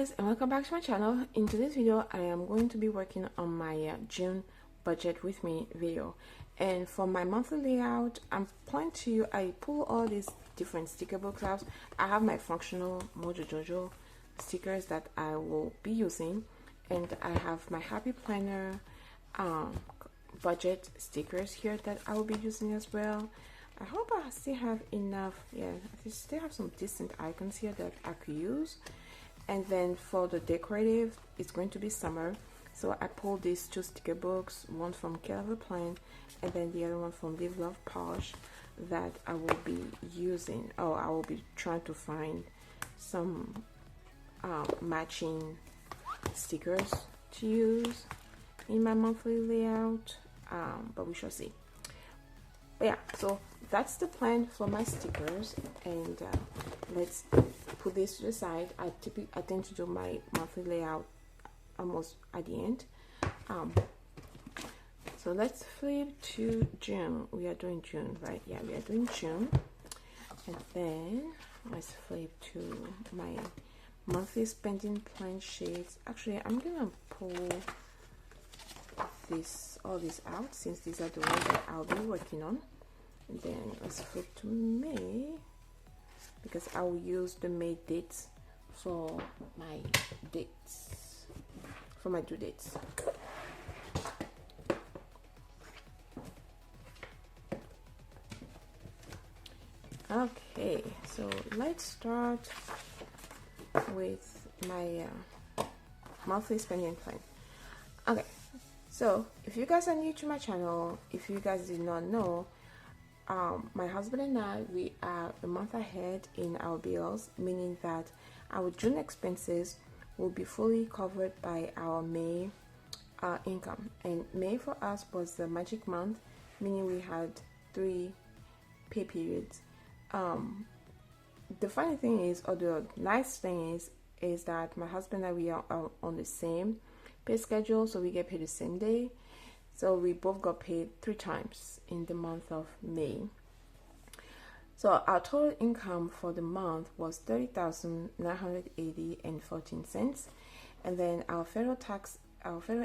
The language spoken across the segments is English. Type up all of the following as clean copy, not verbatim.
guys, and welcome back to my channel. In today's video I am going to be working on my June budget with me video, and for my monthly layout I pull all these different sticker books out. I have my functional Mojo Jojo stickers that I will be using, and I have my happy planner budget stickers here that I will be using as well. I hope I still have enough. Yeah, I still have some decent icons here that I could use. And then for the decorative, it's going to be summer, so I pulled these two sticker books, one from Care of a Plan and then the other one from Live Love Polish, that I will be using. I will be trying to find some matching stickers to use in my monthly layout, but we shall see. But yeah, so that's the plan for my stickers, and let's put this to the side. I tend to do my monthly layout almost at the end. So let's flip to June. We are doing June, right? Yeah, we are doing June. And then let's flip to my monthly spending plan sheets. Actually, I'm gonna pull all these out, since these are the ones that I'll be working on. And then let's flip to May, because I will use the May dates for my due dates. Okay, so let's start with my monthly spending plan. Okay, so if you guys are new to my channel, if you guys did not know, my husband and I, we are a month ahead in our bills, meaning that our June expenses will be fully covered by our May income. And May for us was the magic month, meaning we had 3 pay periods. The funny thing is, or the nice thing is that my husband and I, we are on the same pay schedule, so we get paid the same day. So we both got paid 3 times in the month of May. So our total income for the month was $30,980.14, and then our federal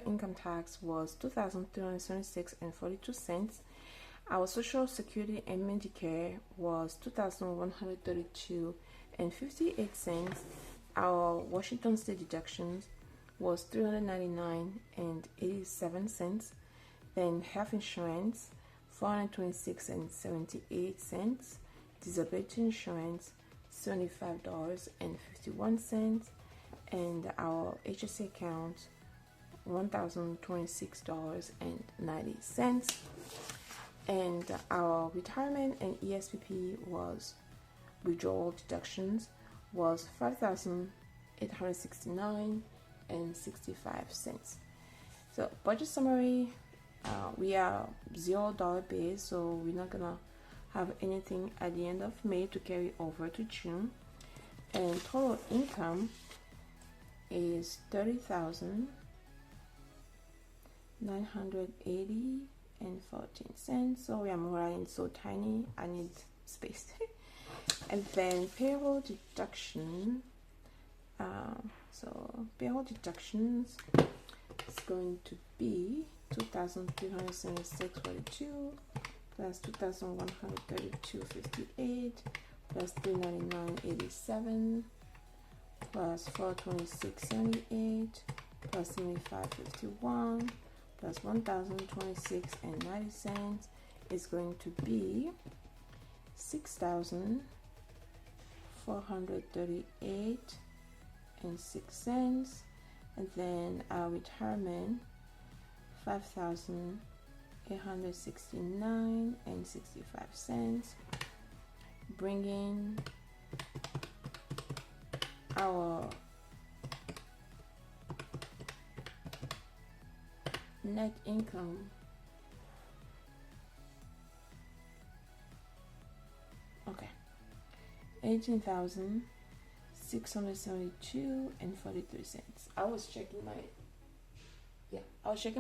income tax was $2,376.42. Our Social Security and Medicare was $2,132.58. Our Washington State deductions was $399.87. Then health insurance, $426.78. Disability insurance, $75.51. And our HSA account, $1,026.90. And our retirement and ESPP withdrawal deductions was $5,869.65. So budget summary. We are $0 base, so we're not gonna have anything at the end of May to carry over to June. And total income is $30,980.14. So I'm writing so tiny, I need space. And then payroll deduction. So payroll deductions is going to be $2,376.42 plus $2,132.58 plus $399.87 plus $426.78 plus $75.51 plus $1,026.90 is going to be $6,438.06. And then our retirement, $5,869.65, bringing our net income $18,672.43. I was checking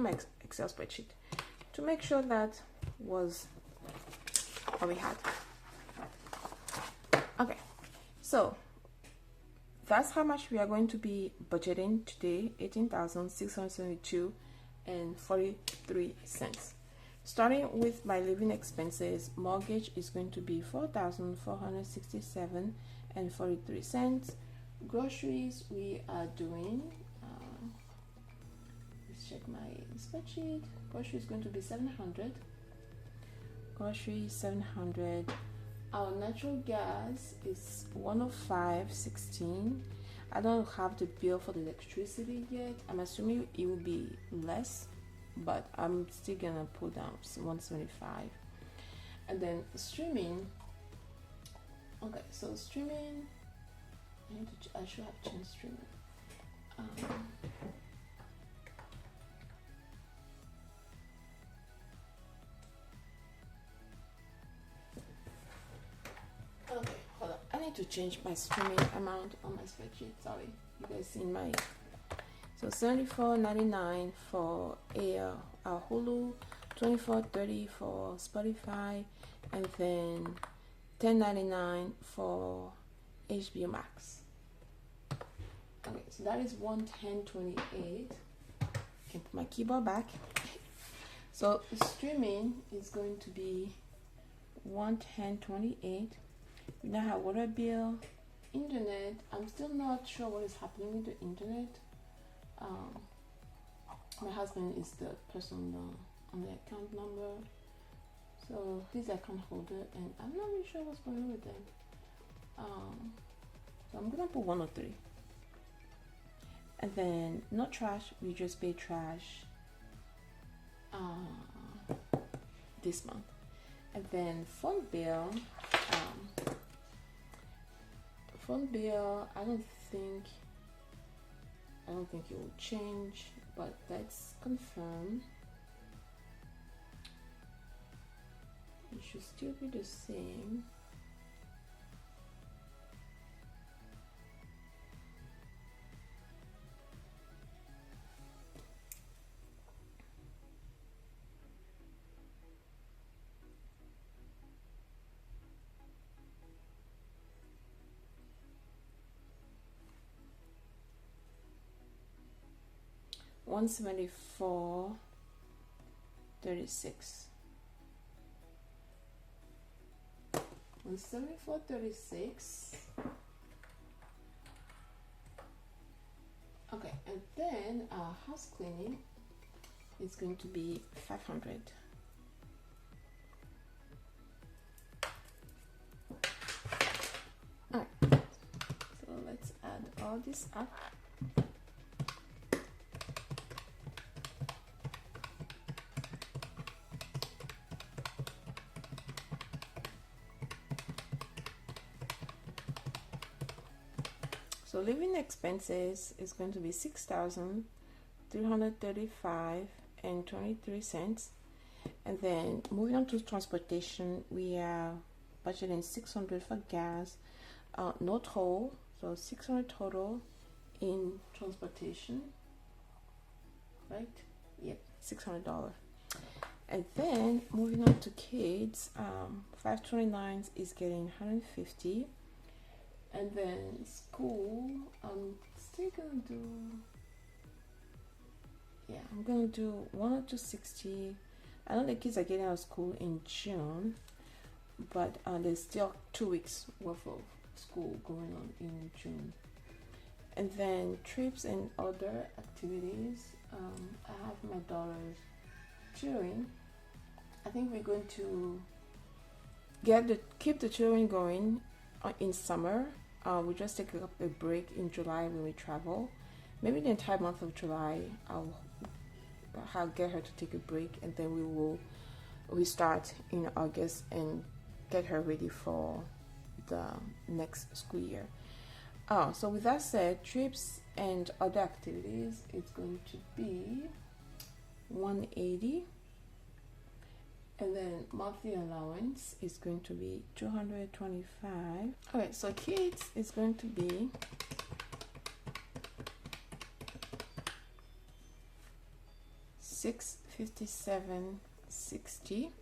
my Excel spreadsheet to make sure that was what we had. Okay, so that's how much we are going to be budgeting today, 18,672 and 43 cents. Starting with my living expenses, mortgage is going to be 4,467 and 43 cents. Groceries, we are doing, let's check my spreadsheet. Grocery is going to be 700. Grocery 700. Our natural gas is 105.16. I don't have the bill for the electricity yet. I'm assuming it will be less, but I'm still gonna put down 175. And then streaming. Okay, so streaming. I should have changed streaming. Okay, hold on. I need to change my streaming amount on my spreadsheet. Sorry, you guys seen my. So $74.99 for our Hulu, $24.30 for Spotify, and then $10.99 for HBO Max. Okay, so that is $110.28. Can put my keyboard back. So streaming is going to be $110.28. We now have water bill, internet. I'm still not sure what is happening with the internet. My husband is the person on the account number, so he's the account holder, and I'm not really sure what's going on with them. So I'm gonna put 103. And then no trash, we just pay trash this month. And then phone bill, I don't think it will change, but let's confirm. It should still be the same. $174.36. $174.36. Okay, and then our house cleaning is going to be 500. All right, so let's add all this up. So living expenses is going to be 6,335 and 23 cents. And then moving on to transportation, we are budgeting 600 for gas, no toll, so 600 total in transportation, right? Yep, $600. And then moving on to kids, 529 is getting 150. And then school, I'm still gonna do, I'm gonna do 160. I know the kids are getting out of school in June, but there's still 2 weeks worth of school going on in June. And then trips and other activities, I have my daughter's cheering. I think we're going to keep the children going in summer. We just take a break in July when we travel. Maybe the entire month of July, I'll get her to take a break, and then we start in August and get her ready for the next school year. So with that said, trips and other activities, it's going to be 180. And then monthly allowance is going to be 225. Okay, so kids is going to be $657.60.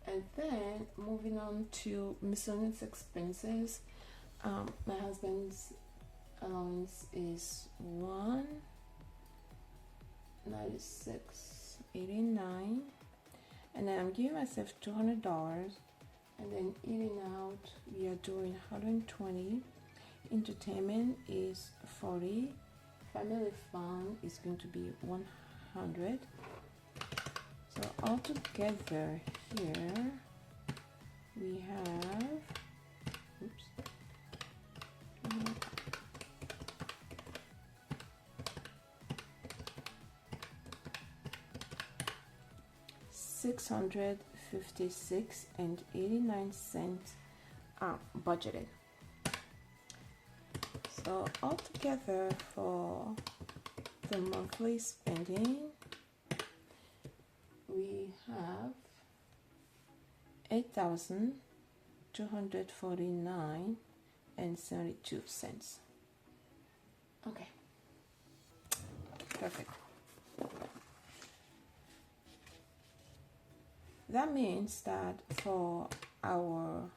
And then moving on to miscellaneous expenses, my husband's allowance is 196.89, and then I'm giving myself $200, and then eating out we are doing 120. Entertainment is 40. Family fun is going to be 100. So altogether here we have, oops, $656.89 budgeted. So altogether for the monthly spending, we have $8,249.72. Okay, perfect. That means that for our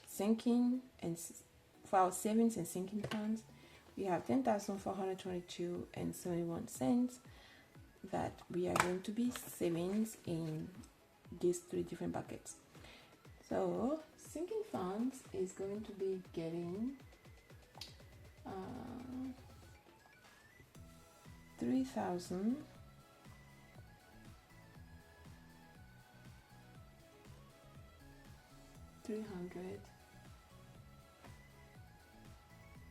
sinking and for our savings and sinking funds, we have $10,422.71 that we are going to be savings in these three different buckets. So sinking funds is going to be getting 3,000 300.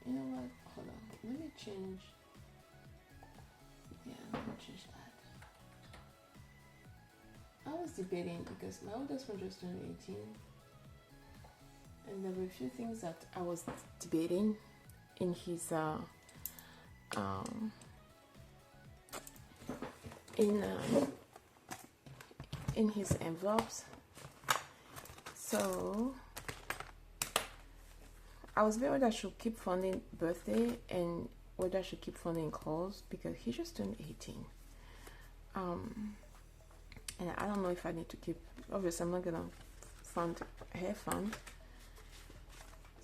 You know what? Hold on. Let me change. Yeah, let me change that. I was debating because my oldest one just turned 18, and there were a few things that I was debating in his in his envelopes. So I was debating whether I should keep funding birthday and whether I should keep funding clothes because he just turned 18. And I don't know if I need to keep, obviously I'm not gonna fund hair fund.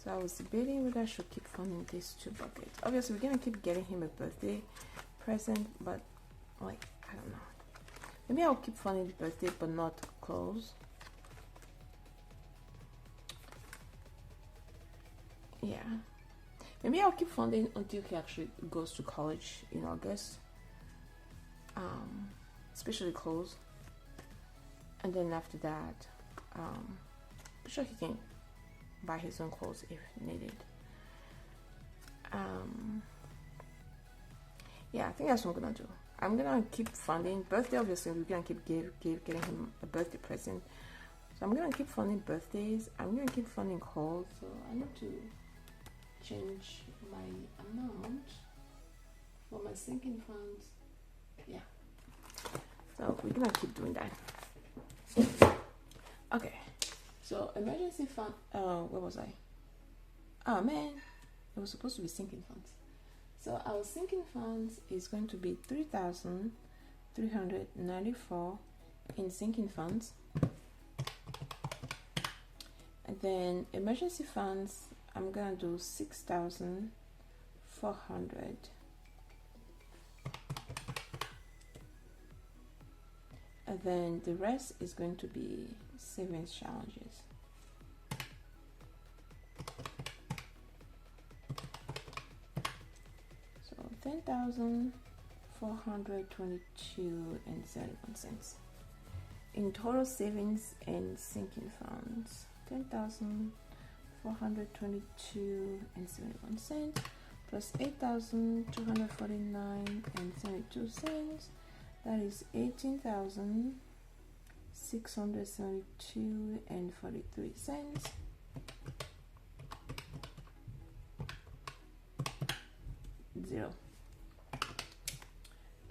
So I was debating whether I should keep funding these two buckets. Obviously we're gonna keep getting him a birthday present, but like, I don't know. Maybe I'll keep funding the birthday but not clothes. Yeah, maybe I'll keep funding until he actually goes to college in August, especially clothes, and then after that I'm sure he can buy his own clothes if needed. Yeah, I think that's what I'm gonna do. I'm gonna keep funding birthday. Obviously we're gonna keep getting him a birthday present, so I'm gonna keep funding birthdays. I'm gonna keep funding clothes. So I need to change my amount for my sinking funds. Yeah, so we're gonna keep doing that. Okay, so emergency fund, where was I? Oh man, it was supposed to be sinking funds. So our sinking funds is going to be 3,394 in sinking funds, and then emergency funds I'm gonna do 6,400, and then the rest is going to be savings challenges. So 10,422.71 in total savings and sinking funds. 10,422.71 plus 8,249.72. That is 18,672.43. Zero.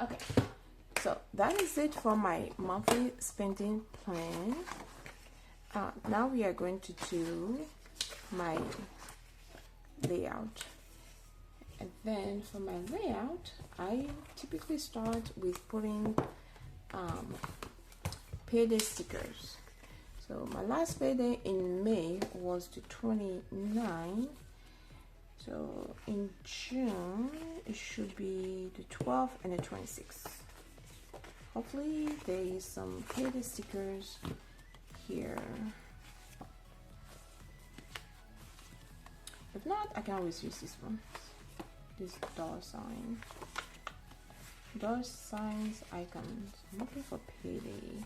Okay, so that is it for my monthly spending plan. Now we are going to do my layout, and then for my layout I typically start with putting payday stickers. So my last payday in May was the 29th, So in June, it should be the 12th and the 26th. Hopefully there is some payday stickers here. If not, I can always use this one. This dollar sign. Dollar signs icons. I'm looking for payday.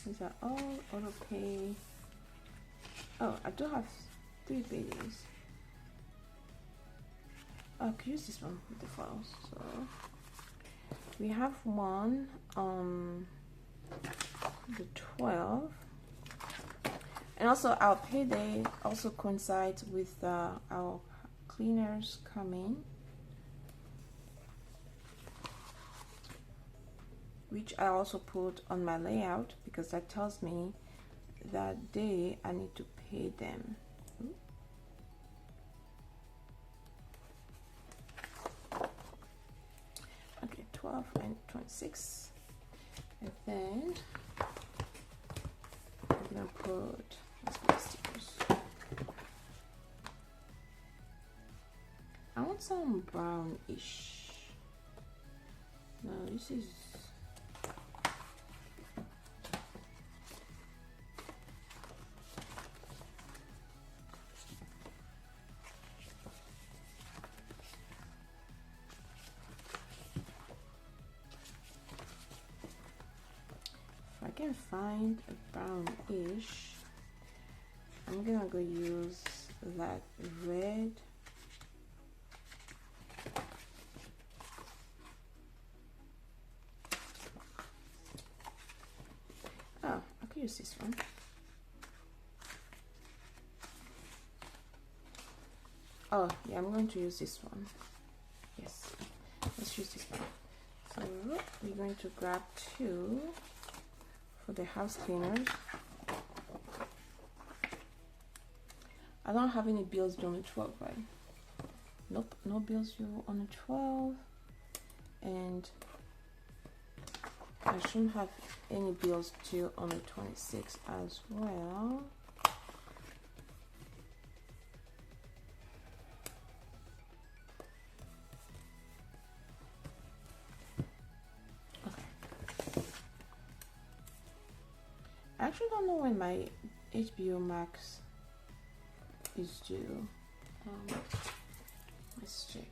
These are all auto pay. Oh, I do have 3 paydays. I could use this one with the files. So we have one on the 12th, and also our payday also coincides with our cleaners coming, which I also put on my layout because that tells me that day I need to pay them. Okay, 12 and 26, and then I'm gonna put these stickers. I want some brownish. No, this is I can find a brownish. I'm gonna go use that red. Oh, I could use this one. Oh, yeah, I'm going to use this one. Yes, let's use this one. So we're going to grab 2 for the house cleaners. I don't have any bills due on the 12th, right? Nope, no bills due on the 12th, and I shouldn't have any bills due on the 26th as well. I actually don't know when my HBO Max is due. Let's check.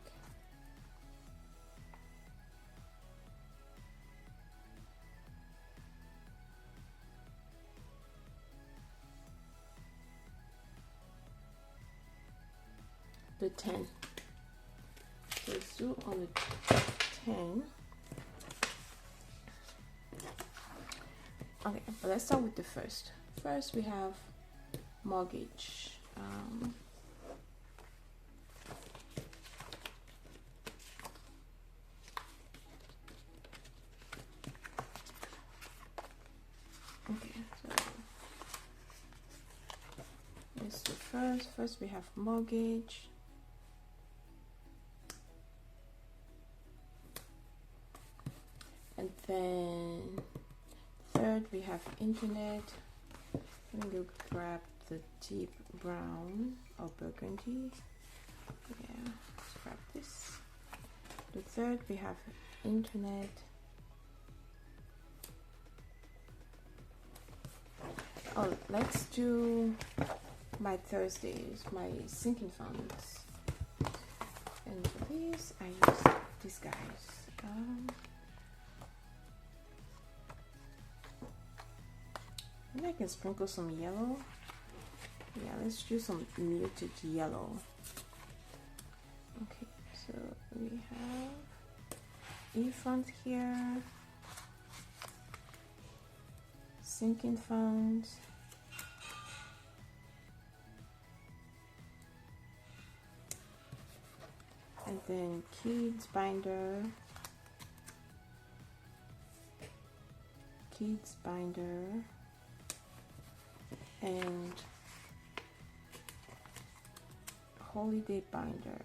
The 10th. So it's due on the 10th. Okay, but let's start with the first. First, we have mortgage. Okay, so let's do first. First, we have mortgage. And then third, we have internet. Let me go grab the deep brown or burgundy. Yeah, let's grab this. The third, we have internet. Oh, let's do my Thursdays, my sinking funds. And for these, I use these guys. Maybe I can sprinkle some yellow. Yeah, let's do some muted yellow. Okay, so we have E-fund here, sinking funds, and then kids binder, and holiday binder.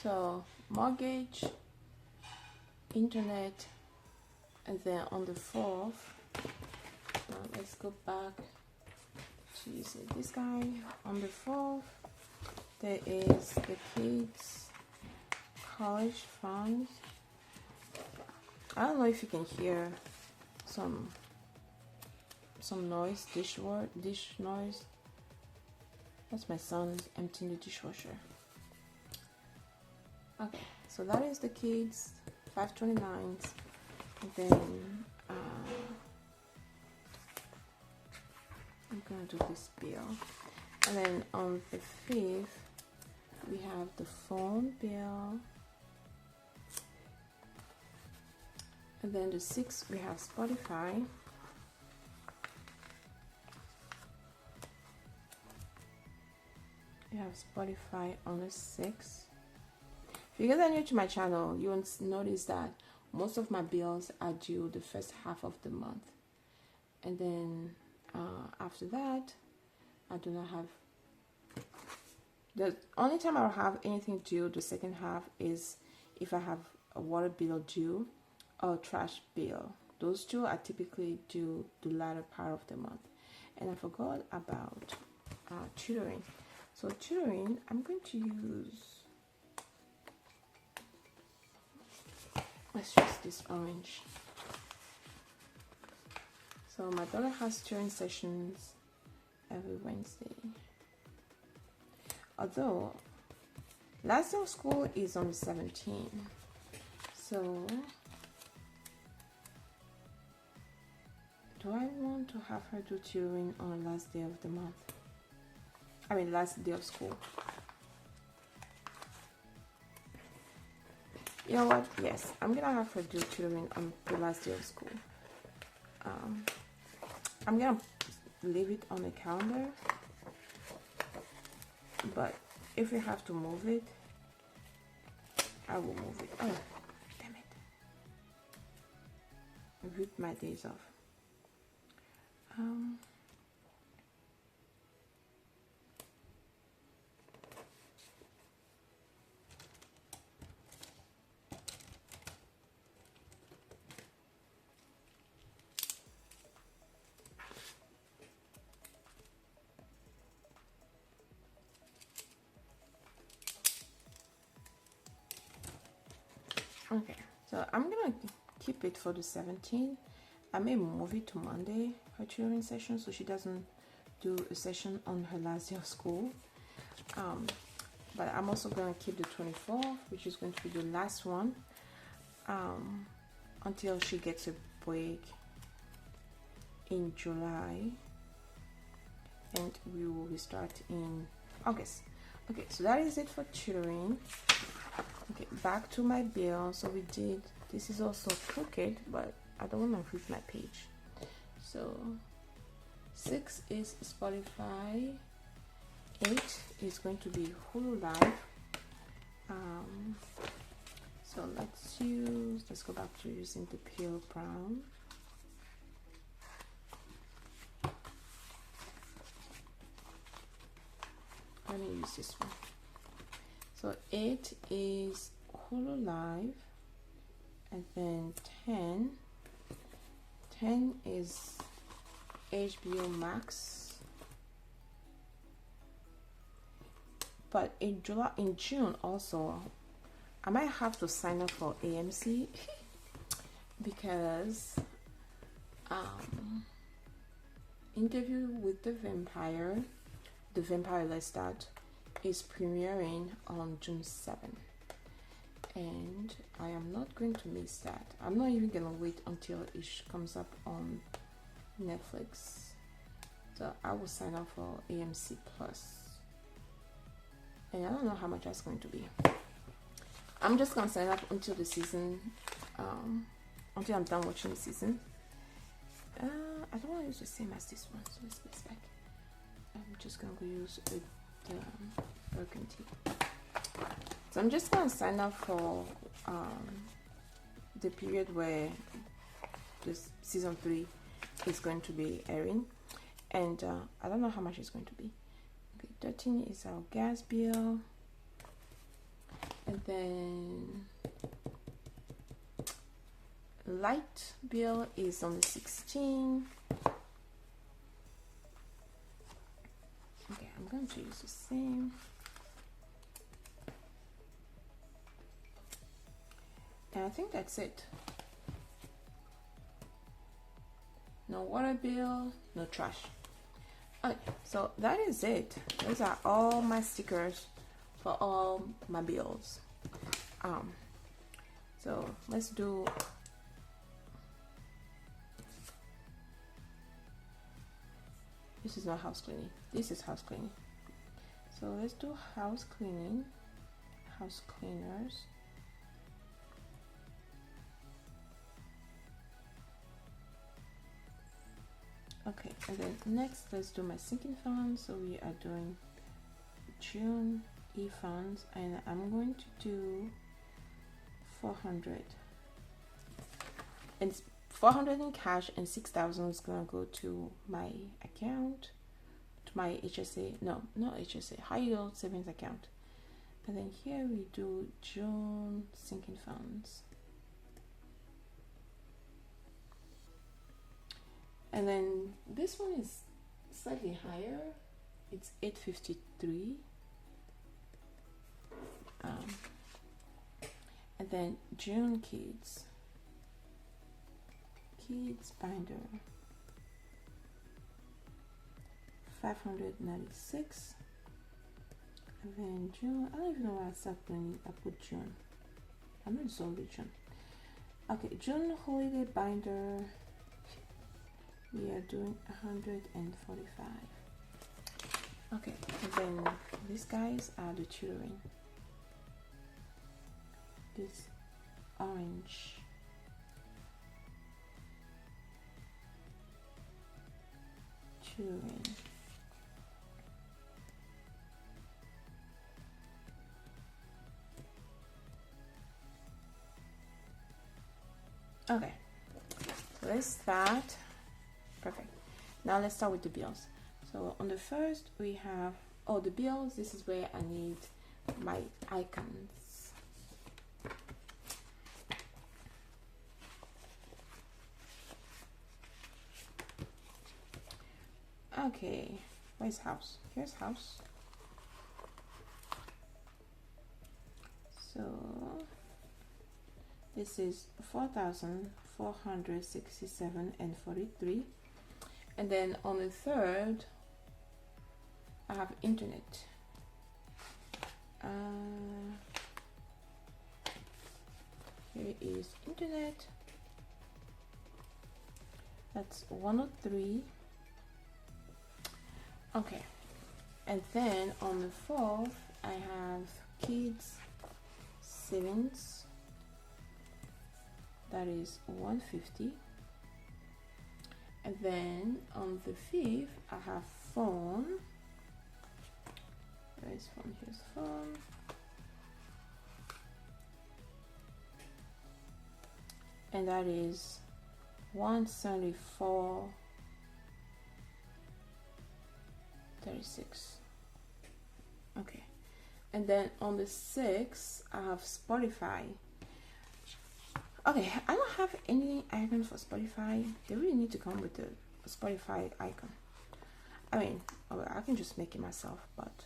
So mortgage, internet, and then on the 4th, let's go back to this guy. On the 4th, there is the kids college funds. I don't know if you can hear some noise, dish noise. That's my son emptying the dishwasher. Okay, so that is the kids 529s. And then I'm gonna do this bill, and then on the 5th we have the phone bill, and then the 6th we have Spotify. We have Spotify on the 6th. If you guys are new to my channel, you will notice that most of my bills are due the first half of the month, and then after that I do not have. The only time I'll have anything due the second half is if I have a water bill due or trash bill. Those two are typically due the latter part of the month. And I forgot about tutoring. So tutoring, I'm going to use, let's use this orange. So my daughter has tutoring sessions every Wednesday. Although last day of school is on the 17th. So do I want to have her do tutoring on the last day of the month? I mean last day of school. You know what? Yes, I'm gonna have her do tutoring on the last day of school. I'm gonna leave it on the calendar, but if we have to move it, I will move it. Oh, damn it. I ripped my days off. Okay, so I'm gonna keep it for the 17th. I may move it to Monday, her tutoring session, so she doesn't do a session on her last day of school. But I'm also gonna keep the 24th, which is going to be the last one, until she gets a break in July, and we will restart in August. Okay, so that is it for tutoring. Okay, back to my bill. So we did, this is also crooked, but I don't want to flip my page. So 6 is Spotify, 8 is going to be Hulu Live. So let's go back to using the pale brown. Let me use this one. So 8 is Hulu Live, and then 10 is HBO Max. But in June also, I might have to sign up for AMC because Interview with the Vampire Lestat is premiering on June 7th, and I am not going to miss that. I'm not even gonna wait until it comes up on Netflix. So I will sign up for AMC Plus, and I don't know how much that's going to be. I'm just gonna sign up until the season, until I'm done watching the season. I don't want to use the same as this one, so let's go back. I'm just gonna go use the burgundy. So I'm just gonna sign up for the period where this season 3 is going to be airing, and I don't know how much it's going to be. Okay, 13 is our gas bill, And then light bill is on the 16. Okay, I'm going to use the same. And I think that's it. No water bill, no trash. Okay, so that is it. Those are all my stickers for all my bills. So let's do this is not house cleaning. This is house cleaning. So let's do house cleaning, house cleaners. Okay, and then next let's do my sinking funds. So we are doing June funds, and I'm going to do 400, and 400 in cash, and 6,000 is gonna go to my account, to my HSA, no, not HSA, high yield savings account. And then here we do June sinking funds. And then this one is slightly higher. It's 853. And then June kids binder 596. And then June, I don't even know why I stopped when I put June. I'm not so June. Okay, June holiday binder, we are doing 145. Okay, and then these guys are the tutoring. This orange tutoring. Okay, so let's start. Perfect. Now let's start with the bills. So on the first we have the bills. This is where I need my icons. Okay, where's house? Here's house. So this is 4,467 and 43. And then on the third I have internet. Here is internet. That's 103. Okay, and then on the fourth I have kids savings. That is 150. And then on the fifth I have phone. Where is phone? Here's phone. And that is 174.36. Okay, and then on the 6th I have Spotify. Okay, I don't have any icon for Spotify. They really need to come with the Spotify icon. I mean, I can just make it myself, but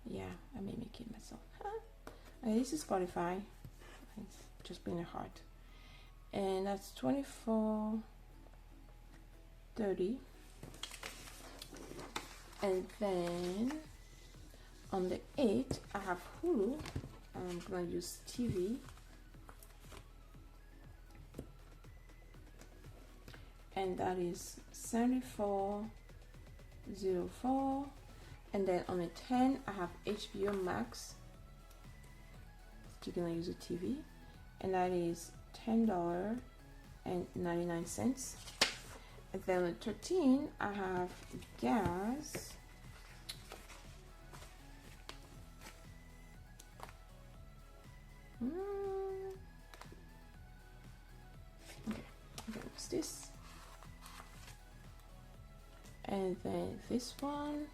yeah, I may make it myself. Okay, this is Spotify. It's just being a heart, and that's 24.30. And then on the 8th I have Hulu. I'm gonna use TV, and that is 74.04. And then on the 10th I have HBO Max. You're gonna use a TV, and that is $10.99. And then on the 13th I have gas. Okay, what's this? And then this one,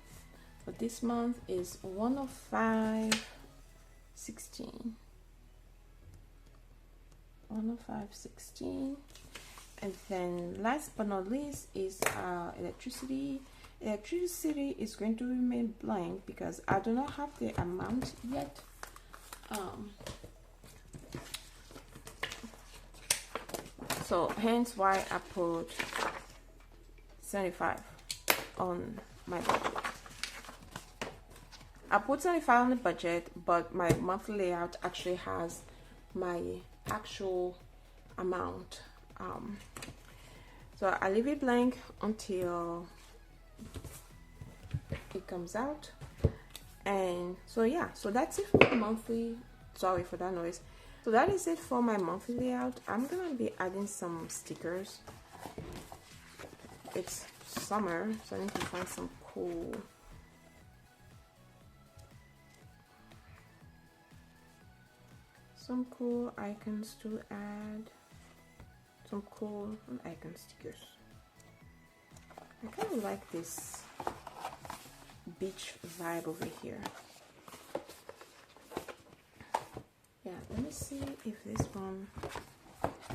for this month is 105.16. 105.16. And then last but not least is electricity. Electricity is going to remain blank because I do not have the amount yet. So hence why I put 75 on my budget. I put 75 on the budget, but my monthly layout actually has my actual amount. So I leave it blank until it comes out. And so yeah, so that's it for my monthly. Sorry for that noise. So that is it for my monthly layout. I'm gonna be adding some stickers. It's summer, so I need to find some cool icons to add. Some cool icon stickers. I kind of like this beach vibe over here. Yeah, let me see if this one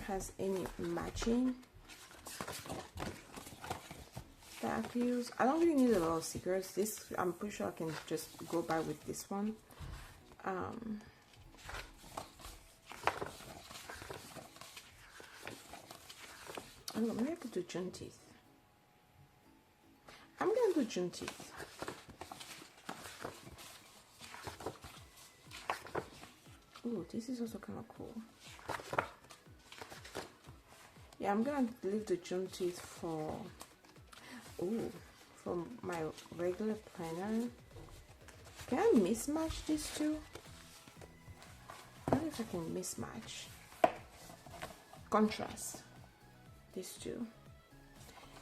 has any matching that I could use. I don't really need a lot of stickers. This, I'm pretty sure I can just go by with this one. I don't know, maybe I could do Juneteenth. I'm gonna do Juneteenth. Ooh, this is also kind of cool. Yeah, I'm gonna leave the Juneteenth for my regular planner. Can I mismatch these two? I don't know if I can mismatch. Contrast these two.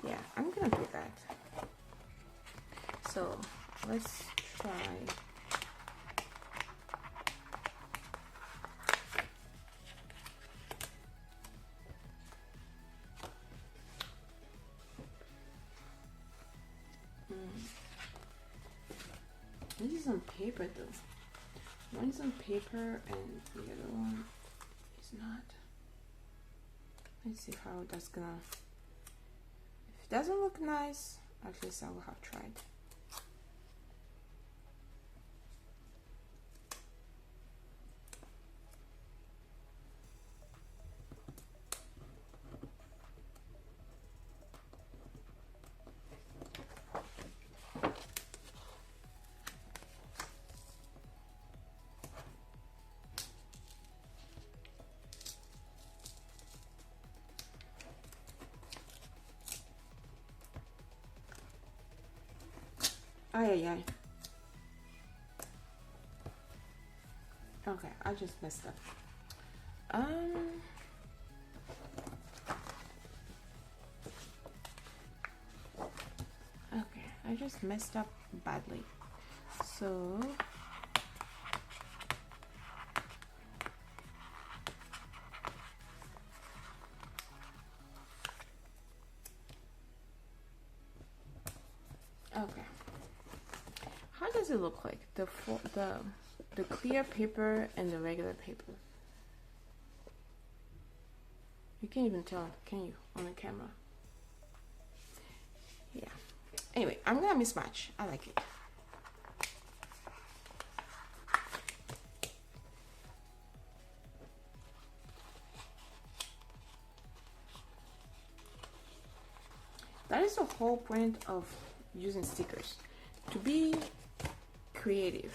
Yeah, I'm gonna do that. So let's try. This is on paper though. One is on paper and the other one is not. Let's see how that's gonna. If it doesn't look nice, at least I will have tried. Ay. Okay, I just messed up. Okay, I just messed up badly. So okay. How does it look like? The clear paper and the regular paper. You can't even tell, can you, on the camera? Yeah. Anyway, I'm gonna mismatch. I like it. That is the whole point of using stickers, to be creative.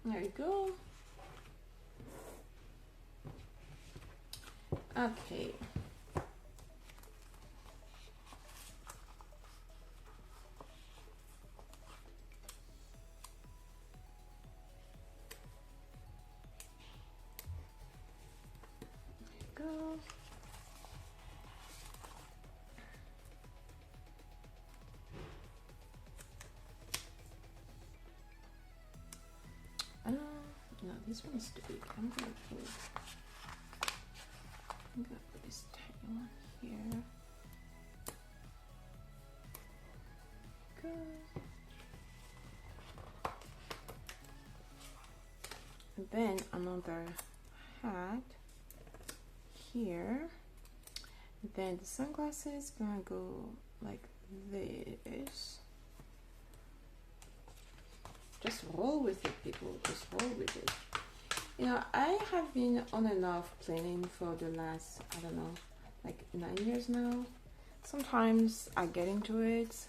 There you go. Okay. No, this one is too big. I'm gonna put this tiny one here. Good. And then another hat here. Then the sunglasses gonna go like this. Just roll with it, people. Just roll with it. You know, I have been on and off planning for the last, I don't know, like 9 years now. Sometimes I get into it.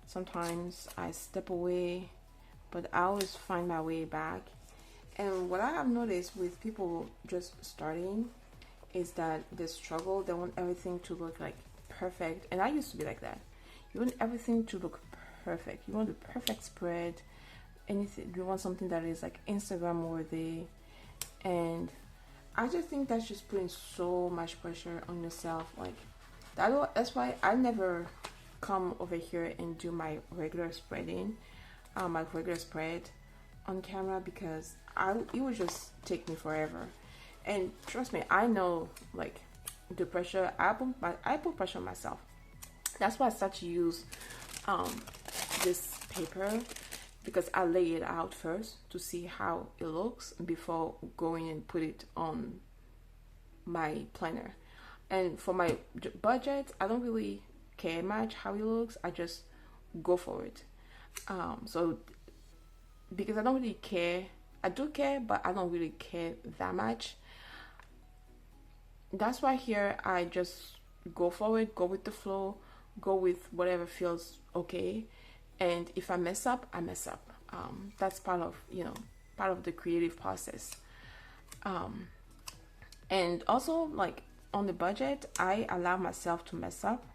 Sometimes I step away, but I always find my way back. And what I have noticed with people just starting is that they struggle. They want everything to look like perfect. And I used to be like that. You want everything to look perfect. You want the perfect spread. Anything. You want something that is like Instagram worthy. And I just think that's just putting so much pressure on yourself. Like that's why I never come over here and do my regular spreading, my regular spread on camera, because it would just take me forever. And trust me, I know, like, the pressure I put pressure on myself. That's why I start to use this paper, because I lay it out first to see how it looks before going and put it on my planner. And for my budget, I don't really care much how it looks. I just go for it. So because I don't really care, I do care, but I don't really care that much. That's why here I just go for it, go with the flow, go with whatever feels okay. And if I mess up, I mess up. That's part of, you know, part of the creative process. And also, like, on the budget, I allow myself to mess up.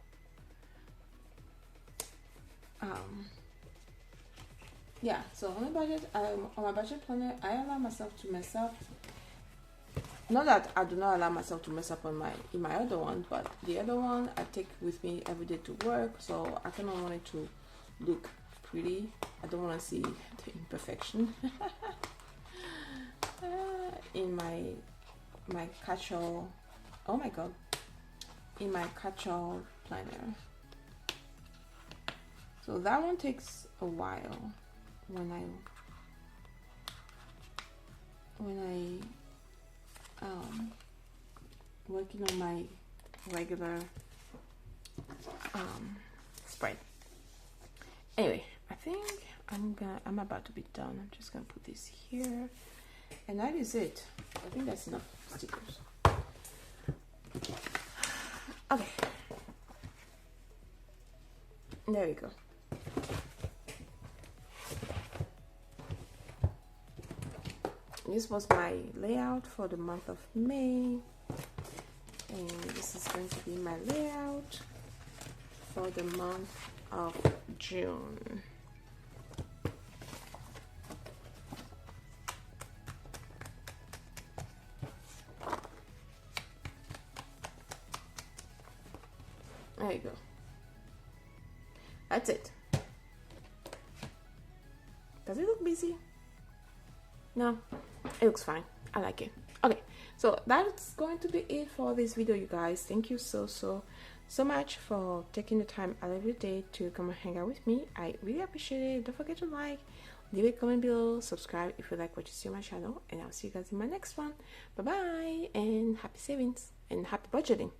Yeah, so on the budget, on my budget planner, I allow myself to mess up. Not that I do not allow myself to mess up on in my other one, but the other one I take with me every day to work, so I kind of want it to look pretty. I don't want to see the imperfection in my catch-all. Oh my god, in my catch-all planner. So that one takes a while when I working on my regular spread. Anyway, I think I'm about to be done. I'm just gonna put this here, and that is it. I think that's enough stickers. Okay, there we go. This was my layout for the month of May, and this is going to be my layout for the month of June. There you go. That's it. Does it look busy? No, it looks fine. I like it. Okay, so that's going to be it for this video, you guys. Thank you so much for taking the time out of your day to come and hang out with me. I really appreciate it. Don't forget to like, leave a comment below, subscribe if you like what you see on my channel, and I'll see you guys in my next one. Bye bye, and happy savings and happy budgeting.